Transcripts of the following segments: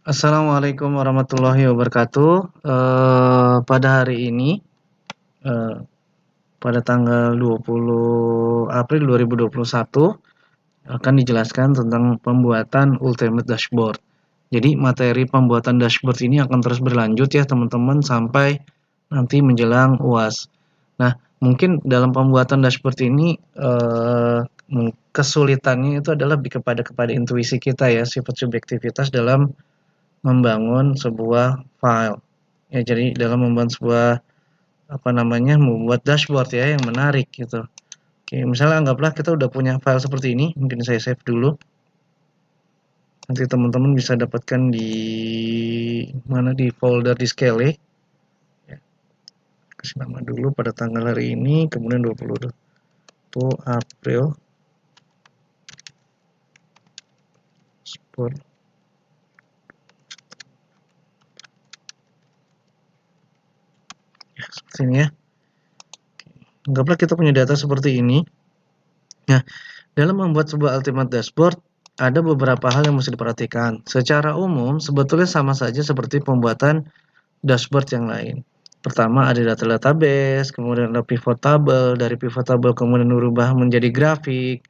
Assalamualaikum warahmatullahi wabarakatuh. Pada hari ini, eee, pada tanggal 20 April 2021 akan dijelaskan tentang pembuatan Ultimate Dashboard. Jadi materi pembuatan dashboard ini akan terus berlanjut ya teman-teman sampai nanti menjelang UAS. Nah, mungkin dalam pembuatan dashboard ini, kesulitannya itu adalah lebih kepada intuisi kita ya, sifat subjektivitas dalam membangun sebuah file. Ya, jadi dalam membuat sebuah membuat dashboard ya yang menarik gitu. Oke, misalnya anggaplah kita udah punya file seperti ini, mungkin saya save dulu. Nanti teman-teman bisa dapatkan di mana di folder di Scale. Ya, kasih nama dulu pada tanggal hari ini, kemudian 21 April. Sport. Ya, seperti ini ya. Anggaplah kita punya data seperti ini. Nah, dalam membuat sebuah ultimate dashboard, ada beberapa hal yang mesti diperhatikan. Secara umum, sebetulnya sama saja seperti pembuatan dashboard yang lain. Pertama ada data database, kemudian ada pivot table, dari pivot table kemudian berubah menjadi grafik,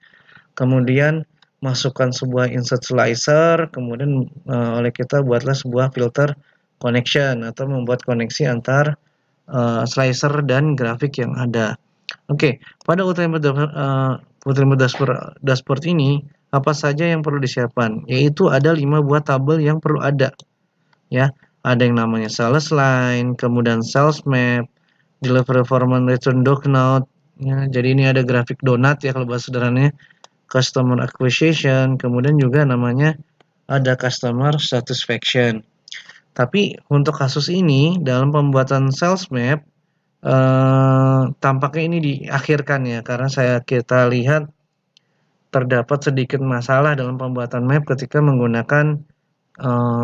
kemudian masukkan sebuah insert slicer, kemudian oleh kita buatlah sebuah filter connection atau membuat koneksi antar slicer dan grafik yang ada. Oke, pada Ultimate Dashboard ini apa saja yang perlu disiapkan? Yaitu ada 5 buah tabel yang perlu ada. Ya, ada yang namanya sales line, kemudian sales map, delivery performance return dog note. Ya, jadi ini ada grafik donat ya kalau bahasa sederhananya, customer acquisition, kemudian juga namanya ada customer satisfaction. Tapi untuk kasus ini dalam pembuatan sales map tampaknya ini diakhirkan ya karena kita lihat terdapat sedikit masalah dalam pembuatan map ketika menggunakan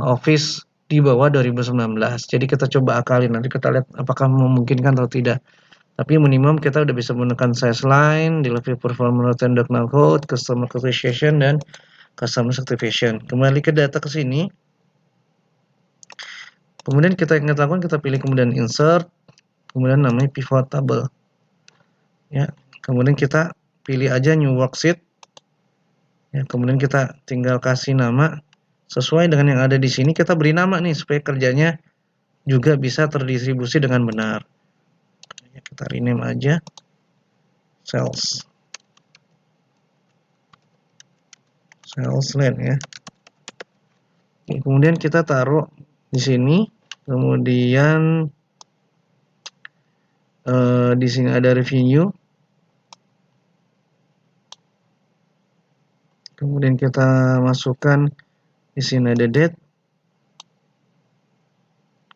Office di bawah 2019. Jadi kita coba akalin, nanti kita lihat apakah memungkinkan atau tidak. Tapi minimum kita udah bisa menggunakan size line, delivery performance return document code, customer acquisition dan customer activation. Kembali ke data ke sini. Kemudian kita ingat lakukan, kita pilih kemudian insert, kemudian namanya pivot table. Ya, kemudian kita pilih aja new worksheet. Ya, kemudian kita tinggal kasih nama sesuai dengan yang ada di sini, kita beri nama nih supaya kerjanya juga bisa terdistribusi dengan benar. Kita rename aja sales line ya. Kemudian kita taruh di sini, kemudian di sini ada revenue, kemudian kita masukkan di sini ada date.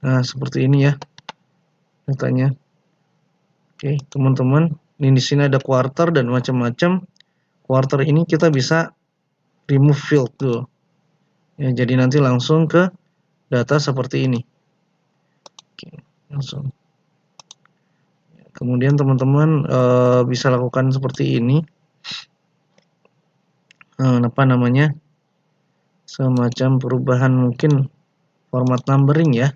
Nah, seperti ini ya datanya. Oke, teman-teman, ini di sini ada quarter dan macam-macam. Quarter ini kita bisa remove field tuh. Ya, jadi nanti langsung ke data seperti ini. Oke, langsung. Kemudian teman-teman bisa lakukan seperti ini. Semacam perubahan mungkin format numbering ya.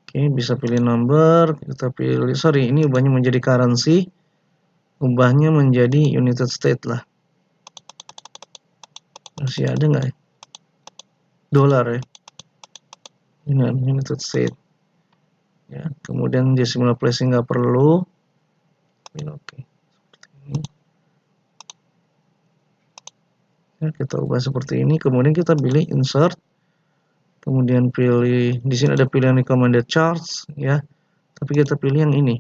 Oke, bisa pilih number, kita pilih, ini ubahnya menjadi currency, ubahnya menjadi United States lah. Masih ada nggak ya? Dolar ya. Ini United States. Ya, kemudian decimal place nggak perlu. Oke. Ya, kita ubah seperti ini, kemudian kita pilih insert. Kemudian pilih, di sini ada pilihan recommended charts ya. Tapi kita pilih yang ini.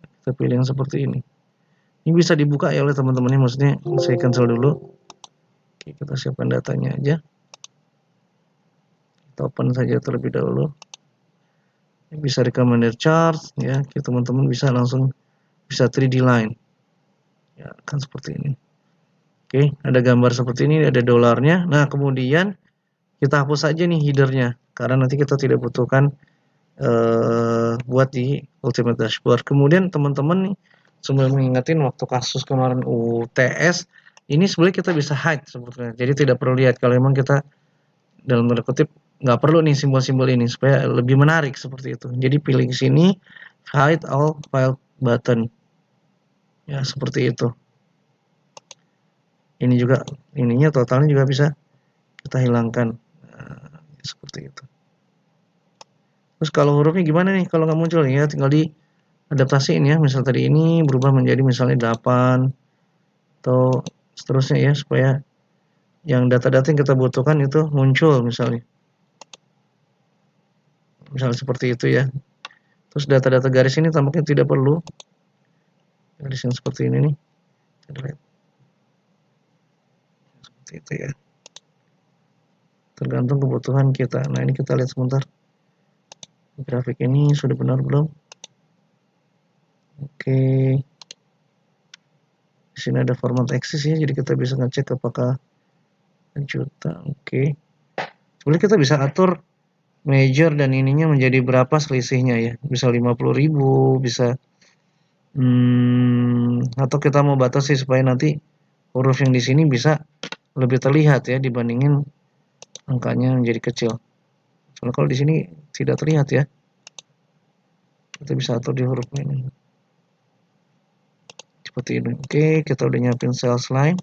Kita pilih yang seperti ini. Ini bisa dibuka ya oleh teman-temannya, maksudnya saya cancel dulu. Oke, kita siapkan datanya aja. Kita open saja terlebih dahulu. Ini bisa recommended charts ya, teman-teman bisa langsung bisa 3D line. Ya, kan seperti ini. Oke, ada gambar seperti ini, ada dolarnya. Nah, kemudian kita hapus saja nih headernya karena nanti kita tidak butuhkan buat di Ultimate Dashboard. Kemudian teman-teman nih Sambil mengingatin waktu kasus kemarin UTS, ini sebenarnya kita bisa hide sebetulnya. Jadi tidak perlu lihat kalau memang kita dalam tanda kutip nggak perlu nih simbol-simbol ini supaya lebih menarik seperti itu. Jadi pilih sini hide all file button. Ya, seperti itu. Ini juga ininya totalnya juga bisa kita hilangkan. Nah, seperti itu. Terus kalau hurufnya gimana nih kalau nggak muncul ya tinggal di adaptasiin ya. Misal tadi ini berubah menjadi misalnya 8 atau seterusnya ya supaya yang data-data yang kita butuhkan itu muncul misalnya. Misalnya seperti itu ya. Terus data-data garis ini tampaknya tidak perlu. Garis yang seperti ini nih. Seperti itu ya. Tergantung kebutuhan kita. Nah, ini kita lihat sebentar. Grafik ini sudah benar belum? Oke. Di sini ada format axis ya, jadi kita bisa ngecek apakah juta. Oke. Sebenarnya kita bisa atur major dan ininya menjadi berapa selisihnya ya. Bisa 50.000, bisa atau kita mau batasi supaya nanti huruf yang di sini bisa lebih terlihat ya dibandingin angkanya menjadi kecil. Soalnya kalau di sini tidak terlihat ya. Kita bisa atur di huruf ini. Seperti ini. Oke, kita udah nyiapin sales line.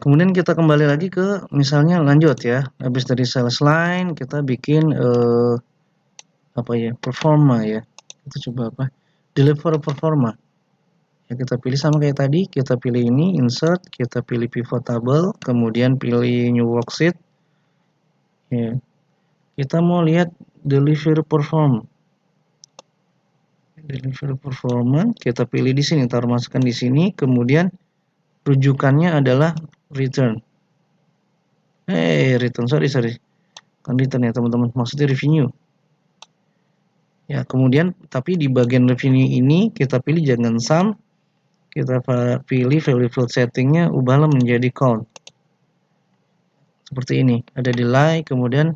Kemudian kita kembali lagi ke misalnya lanjut ya. Habis dari sales line kita bikin apa ya? Performa ya. Kita coba apa? Deliver performa. Ya, kita pilih sama kayak tadi, kita pilih ini insert, kita pilih pivot table, kemudian pilih new worksheet. Ya. Kita mau lihat deliver perform. Deliver performa, kita pilih di sini, taruh masukkan di sini, kemudian rujukannya adalah return. Return, sorry. Kan return ya teman-teman, maksudnya revenue. Ya, kemudian tapi di bagian revenue ini kita pilih jangan sum, kita pilih value float settingnya ubahlah menjadi count. Seperti ini, ada delay, kemudian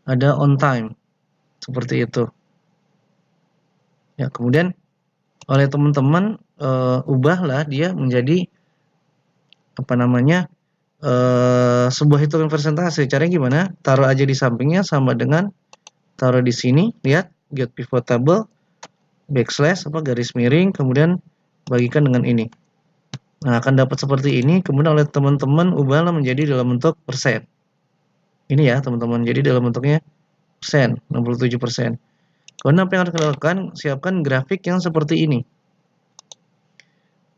ada on time. Seperti itu. Ya, kemudian oleh teman-teman ubahlah dia menjadi apa namanya? Sebuah hitungan persentase. Caranya gimana? Taruh aja di sampingnya sama dengan taruh di sini, lihat get pivot table backslash apa garis miring, kemudian bagikan dengan ini. Nah, akan dapat seperti ini, kemudian oleh teman-teman ubahlah menjadi dalam bentuk persen. Ini ya, teman-teman. Jadi dalam bentuknya persen, 67%. Kemudian apa yang harus kita lakukan? Siapkan grafik yang seperti ini.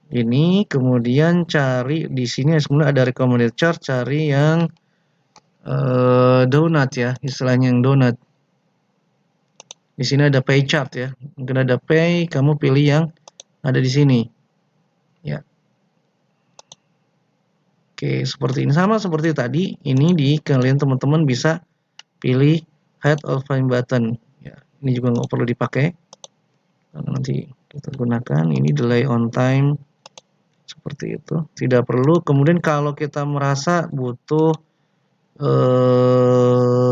Ini kemudian cari di sini sebenarnya ada recommended chart, cari yang donut ya, istilahnya yang donut. Di sini ada pay chart ya. Mungkin ada pay, kamu pilih yang ada di sini. Ya. Oke, seperti ini sama seperti tadi. Ini di kalian teman-teman bisa pilih hide all file button. Ya, ini juga nggak perlu dipakai. Nanti kita gunakan ini delay on time seperti itu. Tidak perlu. Kemudian kalau kita merasa butuh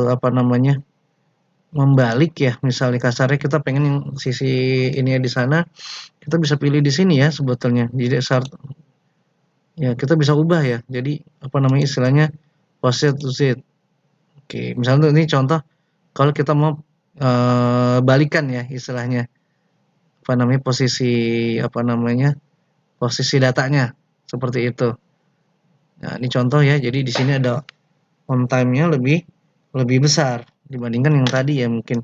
apa namanya? Membalik ya, misalnya kasarnya kita pengen yang sisi ini di sana, kita bisa pilih di sini ya sebetulnya. Jadi start ya kita bisa ubah ya. Jadi apa namanya istilahnya offset to set. Oke, misalnya ini contoh kalau kita mau balikan ya istilahnya apa namanya posisi datanya seperti itu. Nah, ini contoh ya. Jadi di sini ada on time-nya lebih besar dibandingkan yang tadi ya mungkin.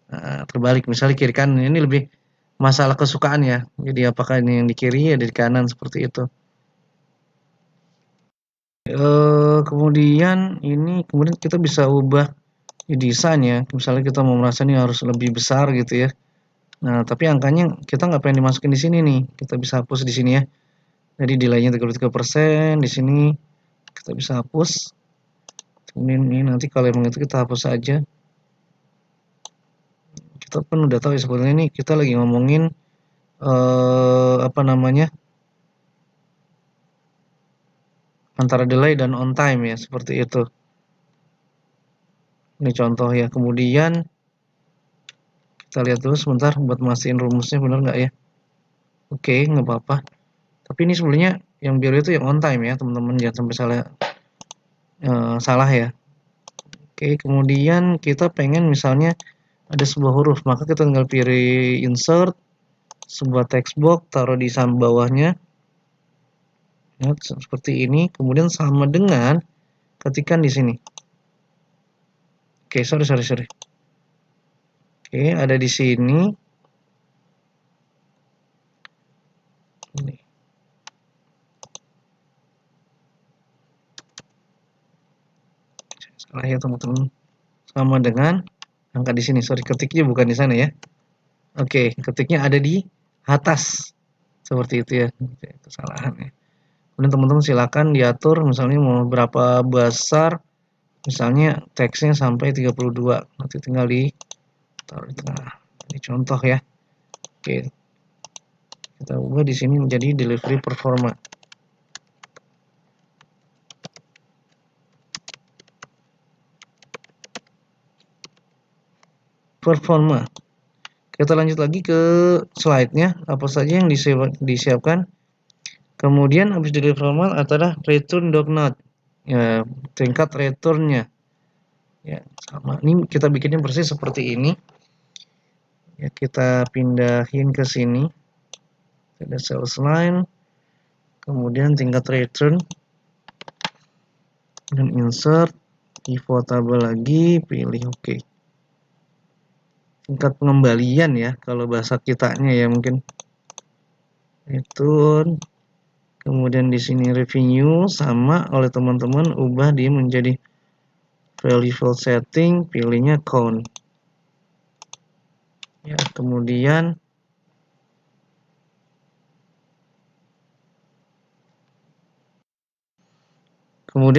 Nah, terbalik misalnya kiri kanan ini lebih masalah kesukaan ya. Jadi apakah ini yang di kiri ya di kanan seperti itu. Kemudian kita bisa ubah desain ya. Misalnya kita mau merasa ini harus lebih besar gitu ya. Nah, tapi angkanya kita nggak pengen dimasukin di sini nih. Kita bisa hapus di sini ya. Jadi delaynya 33%, di sini kita bisa hapus. Kemudian ini nanti kalau emang itu kita hapus saja. Kita pun udah tahu ya sebenarnya ini kita lagi ngomongin apa namanya? antara delay dan on time ya, seperti itu. Ini contoh ya. Kemudian kita lihat dulu sebentar buat mastiin rumusnya benar nggak ya. Oke, nggak apa-apa. Tapi ini sebenarnya yang biru itu yang on time ya, teman-teman, jangan sampai salah ya. Oke, kemudian kita pengen misalnya ada sebuah huruf, maka kita tinggal pilih insert sebuah text box, taruh di bawahnya ya, seperti ini, kemudian sama dengan ketikkan di sini. Oke, sorry. Oke, ada di sini. Ini. Salah ya teman-teman. Sama dengan angka di sini. Sorry, ketiknya bukan di sana ya. Oke, ketiknya ada di atas. Seperti itu ya. Kesalahan ya. Kemudian teman-teman silakan diatur misalnya mau berapa besar. Misalnya teksnya sampai 32. Nanti tinggal taruh di tengah. Ini contoh ya. Oke. Kita ubah di sini menjadi delivery performa. Kita lanjut lagi ke slide-nya, apa saja yang disiapkan. Kemudian habis dari formal adalah return .not. Ya, tingkat returnnya. Ya, sama. Ini kita bikinnya persis seperti ini. Ya, kita pindahin ke sini. Ada sales line. Kemudian tingkat return. Dan insert. Pivot table lagi, pilih oke. Tingkat pengembalian ya, kalau bahasa kitanya ya mungkin. Return. Kemudian di sini revenue sama oleh teman-teman ubah dia menjadi value setting, pilihnya count. Ya, kemudian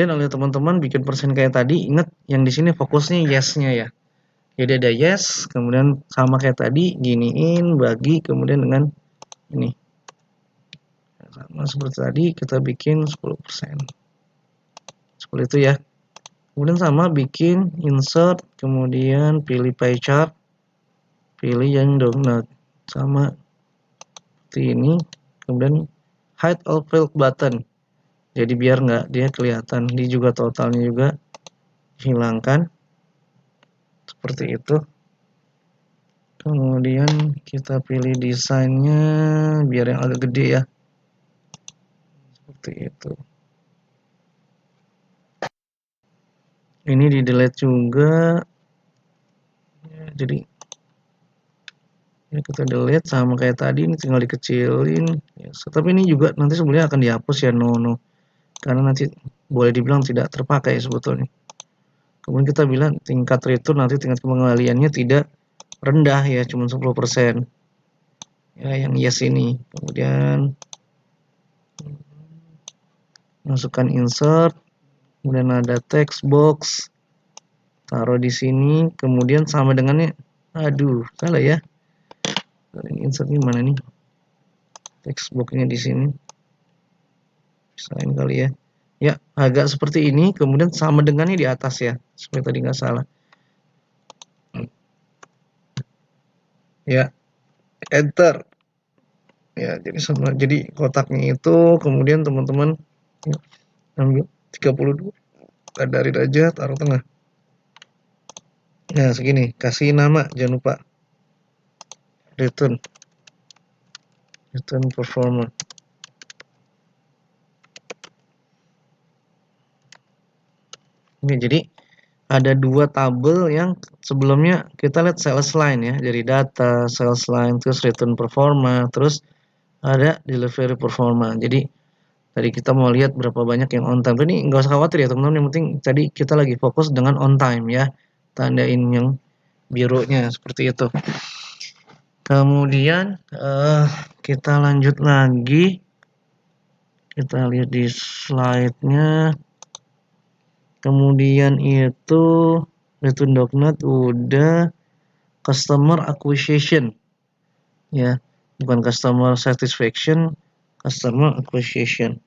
oleh teman-teman bikin persen kayak tadi, ingat yang di sini fokusnya yes-nya ya. Jadi ada yes, kemudian sama kayak tadi, giniin, bagi, kemudian dengan ini. Sama seperti tadi, kita bikin 10%. Seperti itu ya. Kemudian sama bikin insert, kemudian pilih pie chart, pilih yang donut. Sama seperti ini, kemudian hide all field button. Jadi biar nggak dia kelihatan, di juga totalnya juga hilangkan. Seperti itu. Kemudian kita pilih desainnya biar yang agak gede ya. Seperti itu. Ini di delete juga. Ya, jadi ya kita delete sama kayak tadi, ini tinggal dikecilin. Ya, tapi ini juga nanti sebenarnya akan dihapus ya, no. Karena nanti boleh dibilang tidak terpakai sebetulnya. Kemudian kita bilang tingkat return nanti tingkat pengembaliannya tidak rendah ya, cuma 10%. Ya, yang yes ini. Kemudian masukkan insert, kemudian ada text box, taruh di sini, kemudian sama dengannya, aduh, salah ya. Insertnya mana nih? Text boxnya di sini. Bisain kali ya. Ya, agak seperti ini, kemudian sama dengannya di atas ya, supaya tadi nggak salah. Ya, enter. Ya, jadi kotaknya itu kemudian teman-teman ambil 32, kadarin aja, taruh tengah. Nah, segini, kasih nama, jangan lupa. Return performer. Oke, jadi ada dua tabel yang sebelumnya kita lihat sales line ya, dari data, sales line, terus return performa, terus ada delivery performa. Jadi tadi kita mau lihat berapa banyak yang on time. Ini nggak usah khawatir ya teman-teman, yang penting tadi kita lagi fokus dengan on time ya. Tandain yang birunya seperti itu. Kemudian kita lanjut lagi. Kita lihat di slide-nya. Kemudian itu return .not udah, customer acquisition ya, bukan customer satisfaction, customer acquisition.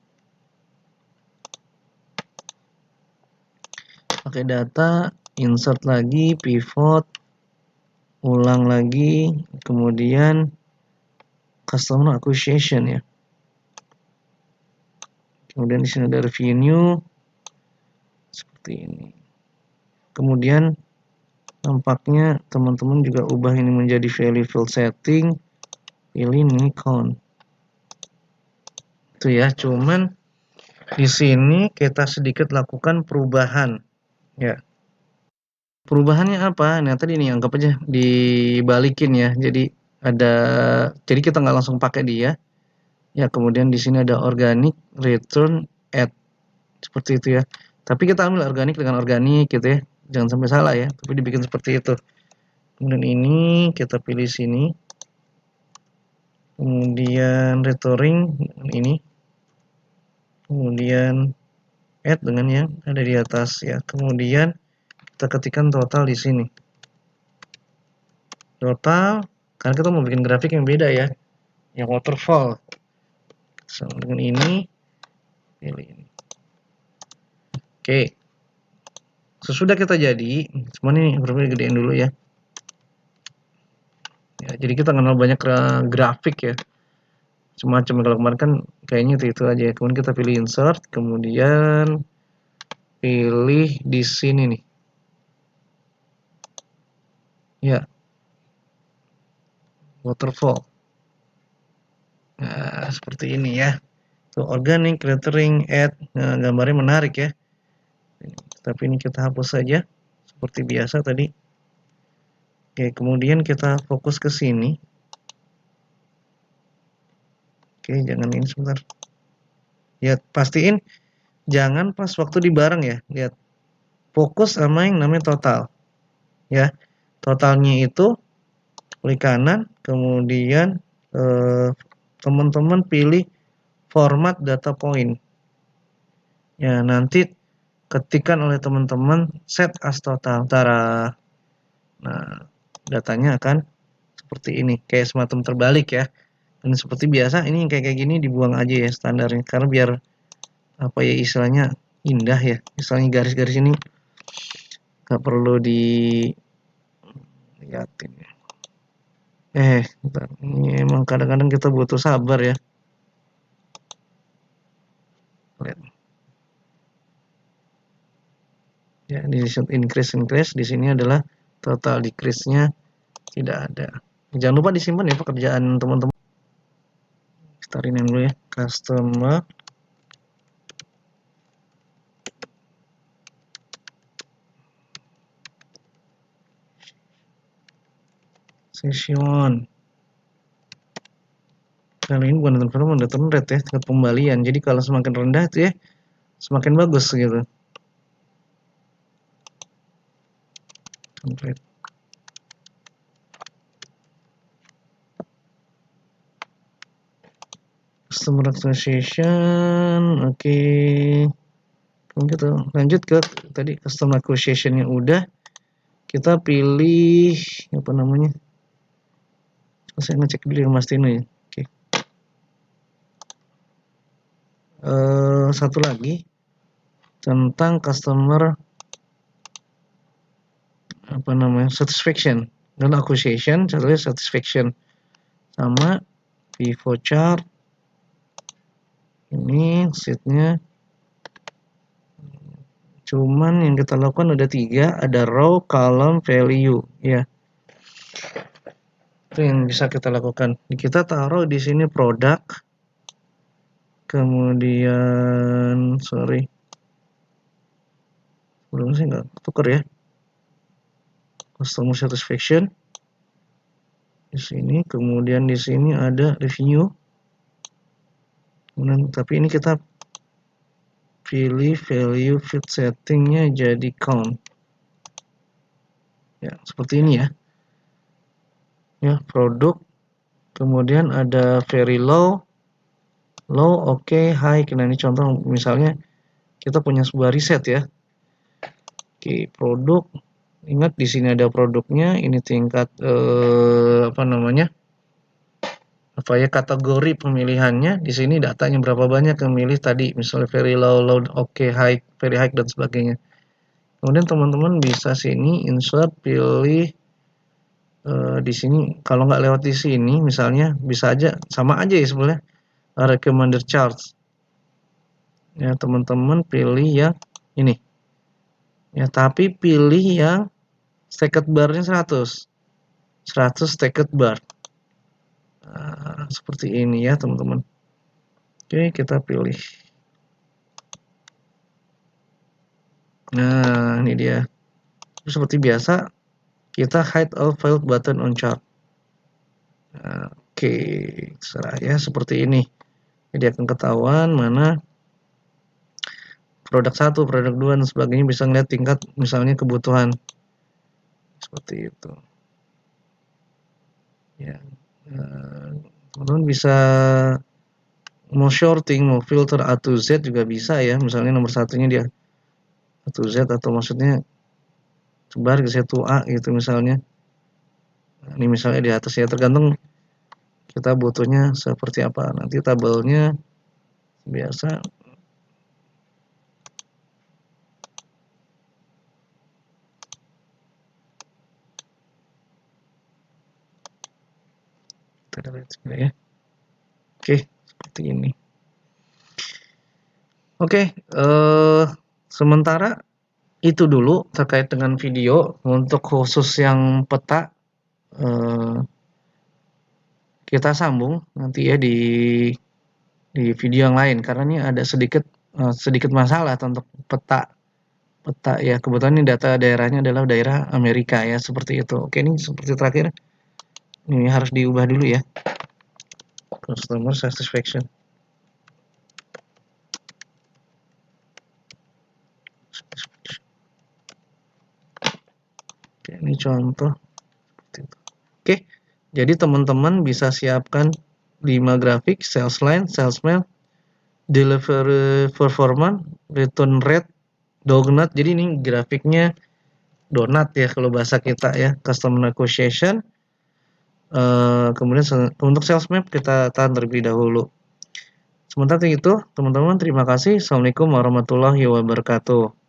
pakai data, insert lagi, pivot, ulang lagi, kemudian customer acquisition ya. Kemudian di sini ada revenue seperti ini. Kemudian nampaknya teman-teman juga ubah ini menjadi value field setting, pilih Nikon. Itu ya, cuman di sini kita sedikit lakukan perubahan ya. Perubahannya apa? Nah, tadi nih anggap aja dibalikin ya. Jadi kita nggak langsung pakai dia. Ya, kemudian di sini ada organic return add seperti itu ya. Tapi kita ambil organik dengan organik gitu ya. Jangan sampai salah ya, tapi dibikin seperti itu. Kemudian ini kita pilih sini. Kemudian retouring ini. Kemudian add dengan yang ada di atas ya. Kemudian kita ketikkan total di sini. Total, karena kita mau bikin grafik yang beda ya, yang waterfall. Sama dengan ini, pilih ini. Oke, sesudah kita jadi, cuman ini grafik gedein dulu ya. Ya, jadi kita kenal banyak grafik ya, semacam kalau kemarin kan kayaknya itu aja ya. Kemudian kita pilih insert, kemudian pilih di sini nih. Ya, waterfall. Nah, seperti ini ya. Tuh, organic, lettering, add, nah, gambarnya menarik ya. Tapi ini kita hapus saja seperti biasa tadi. Oke, kemudian kita fokus ke sini. Oke, jangan ini sebentar. Lihat, pastiin jangan pas waktu di bareng ya. Lihat, fokus sama yang namanya total. Ya, totalnya itu klik kanan, kemudian teman-teman pilih format data point. Ya, nanti ketikkan oleh teman-teman set as total. Tara. Nah, datanya akan seperti ini, kayak semacam terbalik ya. Dan seperti biasa ini kayak gini dibuang aja ya standarnya, karena biar apa ya istilahnya indah ya. Misalnya garis-garis ini nggak perlu dilihatin ya. Bentar. Ini emang kadang-kadang kita butuh sabar ya. Lihat. Ya, di increase di sini adalah total decrease-nya tidak ada. Jangan lupa disimpan ya pekerjaan teman-teman. Startin dulu ya, customer session. Kali ini bukan return rate ya, tingkat pembalian. Jadi kalau semakin rendah itu ya semakin bagus gitu. Rate. Customer acquisition, oke. Gitu. Lanjut ke tadi customer acquisition yang udah. Kita pilih apa namanya? Saya ngecek dulu yang Mas Tino ya. Oke. Satu lagi tentang customer apa namanya satisfaction dan acquisition, satunya satisfaction sama pivot chart ini sheetnya. Cuman yang kita lakukan ada 3, ada row, column, value ya. Itu yang bisa kita lakukan. Kita taruh di sini produk. Kemudian belum sih nggak tukar ya. Customer satisfaction. Di sini, kemudian di sini ada revenue. Kemudian tapi ini kita pilih value fit settingnya jadi count. Ya, seperti ini ya. Ya, produk. Kemudian ada very low, oke, high. Nah, ini contoh misalnya kita punya sebuah riset ya. Oke, produk. Ingat di sini ada produknya, ini tingkat apa namanya? Apa ya kategori pemilihannya. Di sini datanya berapa banyak yang milih tadi, misalnya very low, oke, high, very high dan sebagainya. Kemudian teman-teman bisa sini insert, pilih di sini. Kalau nggak lewat di sini, misalnya bisa aja sama aja ya sebenarnya recommended charts. Ya teman-teman pilih yang ini. Ya tapi pilih yang stacked bar-nya 100 stacked bar. Nah, seperti ini ya teman-teman. Oke, kita pilih. Nah, ini dia. Seperti biasa, kita hide all failed button on chart. Nah, oke, serah ya seperti ini. Jadi akan ketahuan mana produk 1, produk 2 dan sebagainya, bisa ngeliat tingkat misalnya kebutuhan. Seperti itu. Ya. Teman-teman bisa mau shorting, mau filter A to Z juga bisa ya. Misalnya nomor satunya dia A to Z atau maksudnya sebar ke Z to A gitu misalnya. Nah, ini misalnya di atas ya, tergantung kita butuhnya seperti apa. Nanti tabelnya biasa kita lihat juga ya. Oke, seperti ini. Oke, sementara itu dulu terkait dengan video. Untuk khusus yang peta, kita sambung nanti ya di video yang lain, karena ini ada sedikit masalah untuk peta ya. Kebetulan ini data daerahnya adalah daerah Amerika ya, seperti itu. Oke, ini seperti terakhir, ini harus diubah dulu ya, customer satisfaction. Oke, ini contoh. Oke, jadi teman-teman bisa siapkan 5 grafik: sales line, sales mail, delivery performance, return rate, donut. Jadi ini grafiknya donat ya kalau bahasa kita ya, customer negotiation. Kemudian untuk sales map kita tahan terlebih dahulu. Sementara itu, teman-teman terima kasih. Assalamualaikum warahmatullahi wabarakatuh.